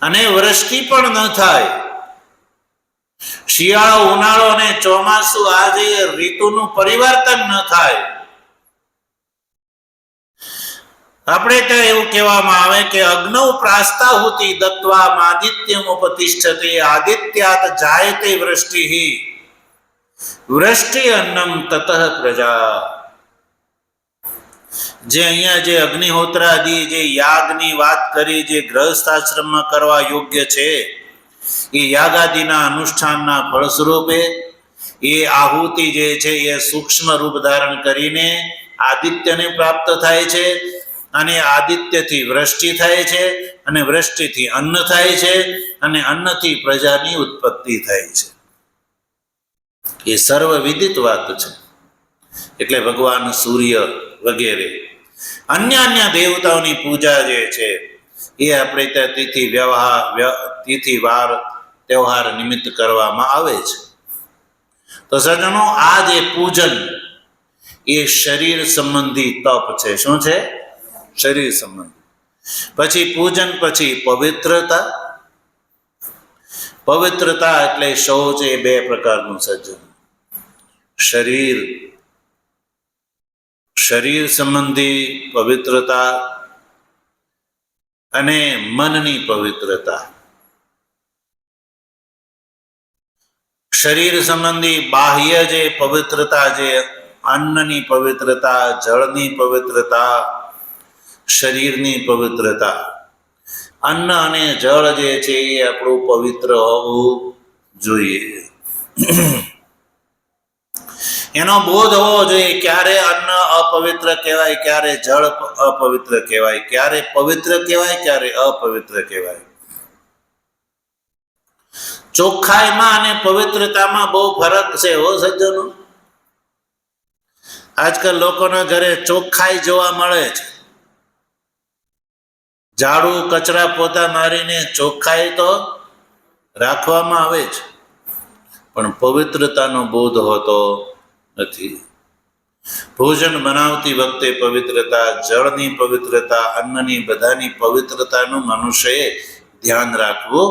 અને વૃષ્ટિ પણ ન થાય. શિયાળો, ઉનાળો અને ચોમાસું, આજે ઋતુનું પરિવર્તન ન થાય. આપણે ત્યાં એવું કહેવામાં આવે કે અગ્નૌ પ્રાસ્તાહુતિ દત્વા આદિત્યમ ઉપતિષ્ઠતે આદિત્યાત જાયતે વૃષ્ટિઃ વૃષ્ટિ અન્નમ તતઃ પ્રજા. જે અહીંયા જે અગ્નિહોત્રાદિ જે યાગની વાત કરી, જે ગૃહસ્થાશ્રમમાં કરવા યોગ્ય છે, એ યાગાદિના અનુષ્ઠાનના ફળ સ્વરૂપે એ આહુતિ જે છે એ સૂક્ષ્મ રૂપ ધારણ કરીને આદિત્યને પ્રાપ્ત થાય છે, અને આદિત્યથી વૃષ્ટિ થાય છે, અને વૃષ્ટિથી અન્ન થાય છે, અને અન્નથી પ્રજાની ઉત્પત્તિ થાય છે. એ સર્વ વિદિત વાત છે. એટલે ભગવાન સૂર્ય વગેરે અન્ય દેવતાઓની પૂજા જે છે એ આપણે ત્યાં તિથિ વાર તહેવાર નિમિત્ત કરવામાં આવે છે. તો સજ્જનો, આ જે પૂજન એ શરીર સંબંધી તપ છે. શું છે? શરીર સંબંધી. પછી પૂજન પછી પવિત્રતા. પવિત્રતા એટલે શૌચ. એ 2 પ્રકારનું સજ્જન. શરીર સંબંધી પવિત્રતા અને મનની પવિત્રતા. શરીર સંબંધી બાહ્ય જે પવિત્રતા, જે અન્નની પવિત્રતા, જળની પવિત્રતા, શરીરની પવિત્રતા. અન્ન અને જળ જે છે એ આપણું પવિત્ર હોવું જોઈએ. એનો બોધ હોવો જોઈએ. ક્યારે અન્ન અપવિત્ર કહેવાય, ક્યારે જળ અપવિત્ર કહેવાય, ક્યારે પવિત્ર કહેવાય, ક્યારે અપવિત્ર કહેવાય. ચોખ્ખાઈમાં અને પવિત્રતામાં બહુ ફરક છે હો સજ્જનો. આજકાલ લોકોના ઘરે ચોખ્ખાઈ જોવા મળે છે. ઝાડુ કચરા પોતા મારીને ચોખ્ખાઈ તો રાખવામાં આવે છે, પણ પવિત્રતાનો બોધ હોતો નથી. ભોજન બનાવતી વખતે પવિત્રતા, જળની પવિત્રતા, અન્નની બધાની પવિત્રતાનું મનુષ્યએ ધ્યાન રાખવું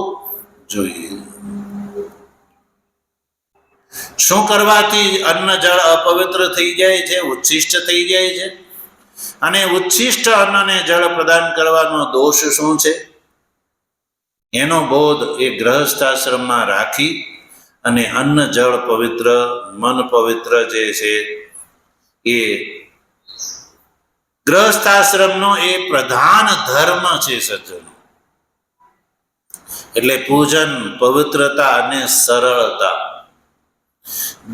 જોઈએ. શું કરવાથી અન્ન જળ અપવિત્ર થઈ જાય છે, ઉચ્છિષ્ટ થઈ જાય છે? અને ઉચ્છિષ્ટ અન્નને જળ પ્રદાન કરવાનો દોષ શું છે? એનો બોધ એ ગૃહસ્થાશ્રમમાં રાખી અને અન્ન જળ પવિત્ર, મન પવિત્ર જે છે એ ગૃહસ્થાશ્રમનો એ પ્રધાન ધર્મ છે સજ્જનો. એટલે પૂજન, પવિત્રતા અને સરળતા.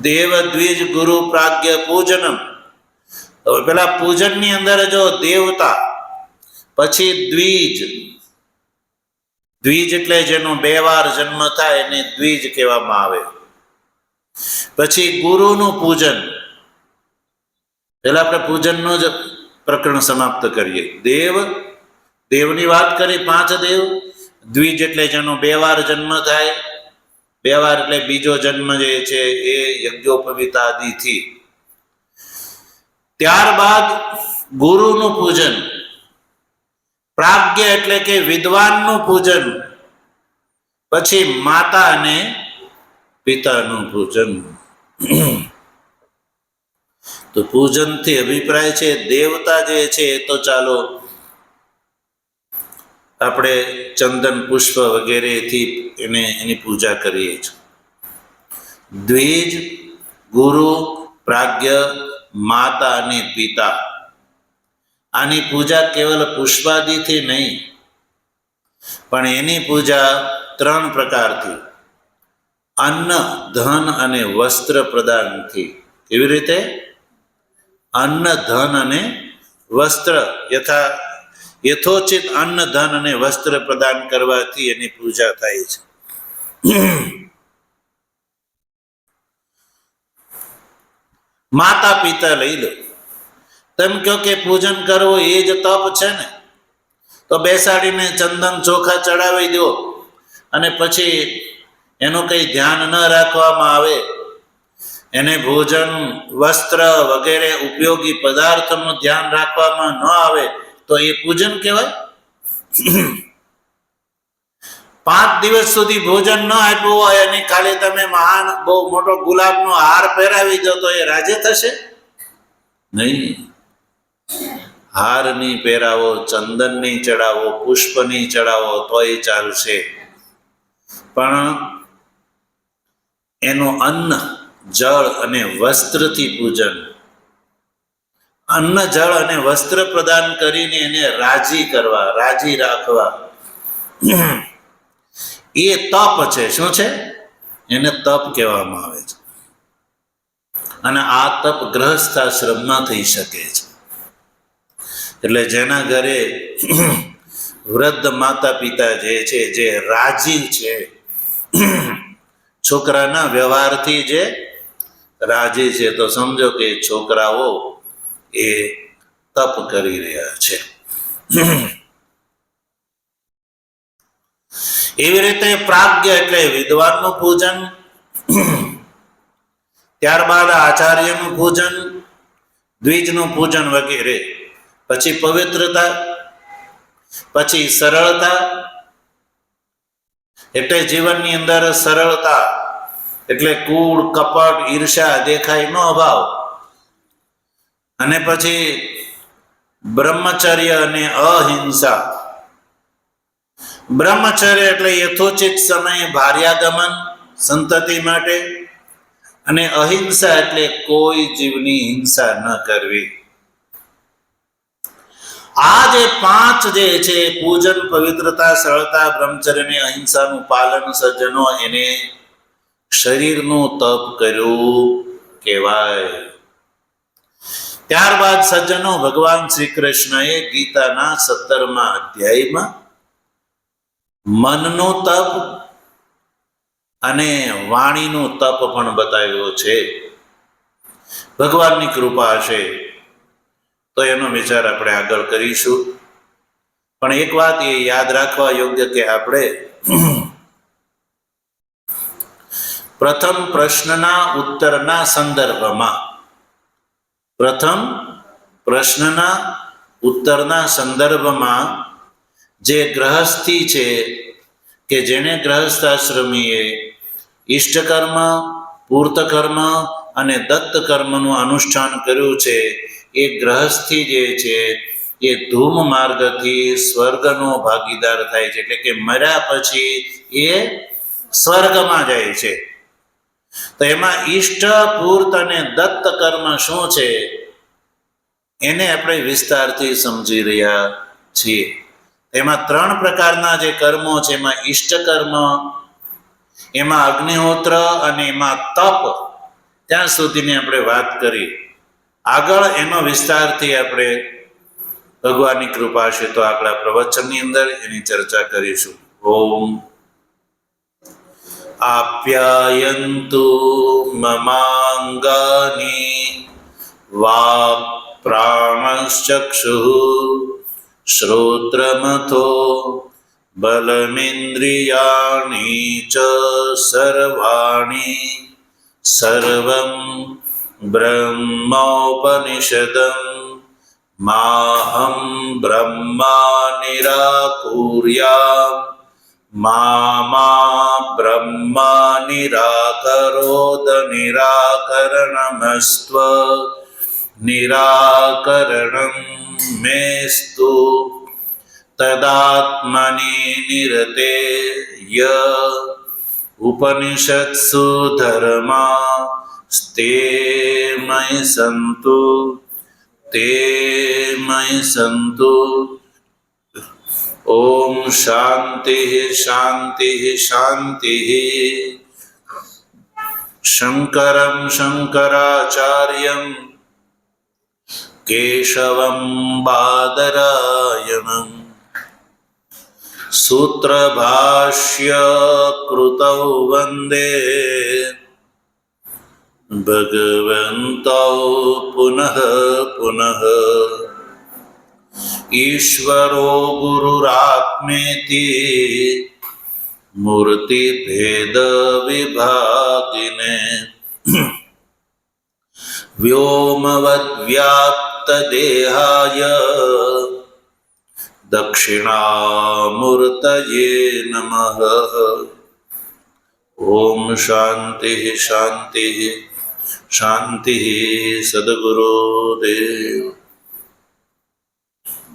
દેવ દ્વિજ ગુરુ પ્રાગ્ય પૂજનમ. હવે પેલા પૂજનની અંદર જો દેવતા, પછી દ્વિજ. દ્વિજ એટલે જેનો 2 વાર જન્મ થાય એને દ્વિજ કહેવામાં આવે. પછી ગુરુનું પૂજન. પેલા આપણે પૂજનનું જ પ્રકરણ સમાપ્ત કરીએ. દેવની વાત કરી, 5 દેવ. દ્વિજ એટલે જેનો 2 વાર જન્મ થાય. 2 વાર એટલે બીજો જન્મ જે છે એ યજ્ઞોપવિતાદિથી. ત્યારબાદ ગુરુનું પૂજન. પ્રાજ્ઞ એટલે કે વિદ્વાનનું પૂજન. પછી માતા અને પિતાનું પૂજન. તો પૂજનથી અભિપ્રાય છે દેવતા જે છે એ તો ચાલો આપણે ચંદન પુષ્પ વગેરેથી એની પૂજા કરીએ છીએ. દ્વિજ, ગુરુ, પ્રાજ્ઞ, માતા અને પિતા, આની પૂજા કેવલ પુષ્પાદિથી નહીં, પણ એની પૂજા 3 પ્રકારથી: અન્ન, ધન અને વસ્ત્ર પ્રદાનથી. કેવી રીતે? અન્ન, ધન અને વસ્ત્ર, યથોચિત અન્ન, ધન અને વસ્ત્ર પ્રદાન કરવાથી એની પૂજા થાય છે. માતા પિતા લઈ લો, તમે કહો કે પૂજન કરવું એ જ તપ છે ને, તો બેસાડીને ચંદન ચોખા ચડાવી દો અને પછી એનું કંઈ ધ્યાન ન રાખવામાં આવે, એને ભોજન, વસ્ત્ર વગેરે ઉપયોગી પદાર્થનું ધ્યાન રાખવામાં ન આવે, તો એ પૂજન કહેવાય? 5 દિવસ સુધી ભોજન ન આપ્યું હોય અને ખાલી તમે મહાન બહુ મોટો ગુલાબનો હાર પહેરાવી દો તો એ રાજી થશે? નહીં. હાર નહીં પહેરાવો, ચંદન નહીં ચડાવો, પુષ્પ નહીં ચડાવો તોય ચાલશે, પણ એનું અન્ન, જળ અને વસ્ત્રથી પૂજન. અન્ન, જળ અને વસ્ત્ર પ્રદાન કરીને એને રાજી કરવા, રાજી રાખવા, એ તપ છે. શું છે? એને તપ કહેવામાં આવે છે. અને આ તપ ગ્રહસ્થાશ્રમમાં થઈ શકે છે. એટલે જેના ઘરે વૃદ્ધ માતા પિતા જે છે, જે રાજી છે, છોકરાના વ્યવહારથી જે રાજી છે, તો સમજો કે છોકરાઓ એ તપ કરી રહ્યા છે. એવી રીતે પ્રાજ્ઞ એટલે વિદ્વાનનું પૂજન, ત્યારબાદ આચાર્યનું પૂજન, દ્વિજનું પૂજન વગેરે. પછી પવિત્રતા, પછી સરળતા એટલે જીવનની અંદર સરળતા એટલે કૂડ, કપટ, ઈર્ષા, દેખાઈનો અભાવ. અને પછી બ્રહ્મચર્ય અને અહિંસા. બ્રહ્મચર્ય એટલે યથોચિત સમયે ભાર્યાગમન, સંતતિ માટે. અને અહિંસા એટલે કોઈ જીવની હિંસા ન કરવી. આ જે 5 જે છે, પૂજન, પવિત્રતા, સરળતા, બ્રહ્મચર્ય અને અહિંસાનું પાલન, સજ્જનો એને શરીરનું તપ કર્યું કહેવાય. ત્યારબાદ સજ્જનો ભગવાન શ્રી કૃષ્ણએ ગીતાના 17મા અધ્યાયમાં મનનું તપ અને વાણીનું તપ પણ બતાવ્યો છે. ભગવાનની કૃપા હશે તો એનો વિચાર આપણે આગળ કરીશું. પણ એક વાત એ યાદ રાખવા યોગ્ય કે આપણે પ્રથમ પ્રશ્નના ઉત્તરના સંદર્ભમાં જે ગ્રહસ્થી છે કે જેણે ગ્રહસ્થાશ્રમીએ ઇષ્ટકર્મ, પૂર્તકર્મ અને દત્ત કર્મનું અનુષ્ઠાન કર્યું છે, એ ગ્રહસ્થી જે છે એ ધૂમ માર્ગથી સ્વર્ગનો ભાગીદાર થાય છે. એટલે કે મર્યા પછી એ સ્વર્ગમાં જાય છે. તો એમાં ઇષ્ટ, પૂર્ત અને દત્ત કર્મ શું છે એને આપણે વિસ્તારથી સમજી રહ્યા છીએ. એમાં 3 પ્રકારના જે કર્મો છે, એમાં ઇષ્ટકર્મ, એમાં અગ્નિહોત્ર અને એમાં તપ, ત્યાં સુધીની આપણે વાત કરી. આગળ એનો વિસ્તારથી આપણે ભગવાનની કૃપા છે તો આગલા પ્રવચનની અંદર એની ચર્ચા કરીશું. ઓમ આપ્યાયન્તુ મમાંગાની વાક્ પ્રાણશ્ચક્ષુઃ શ્રોત્રમથો બલમિન્દ્રિયાણિ ચ સર્વાણિ સર્વં બ્રહ્મોપનિષદં માહં બ્રહ્મા નિરાકુર્યામ મા બ્રહ્મા નિરાકરોદ નિરાકરણમસ્ત્વ નિરાકરણં મેસ્તુ તદાત્મનિ નિરતે ય ઉપનિષત્સુ ધર્મા સ્તે મયિ સંતુ તે मयि सन्तु। ॐ शान्तिः शान्तिः शान्तिः। शङ्करं शङ्कराचार्यं केशवं बादरायणं सूत्रभाष्य कृतौ वन्दे भगवन्तौ पुनः पुनः। ईश्वरो गुरुरात्मेति मूर्तिभेदविभागिने व्योमवद्व्याप्तदेहाय दक्षिणामूर्तये नमः। ॐ शान्तिः शान्तिः शान्तिः। सद्गुरुदेव।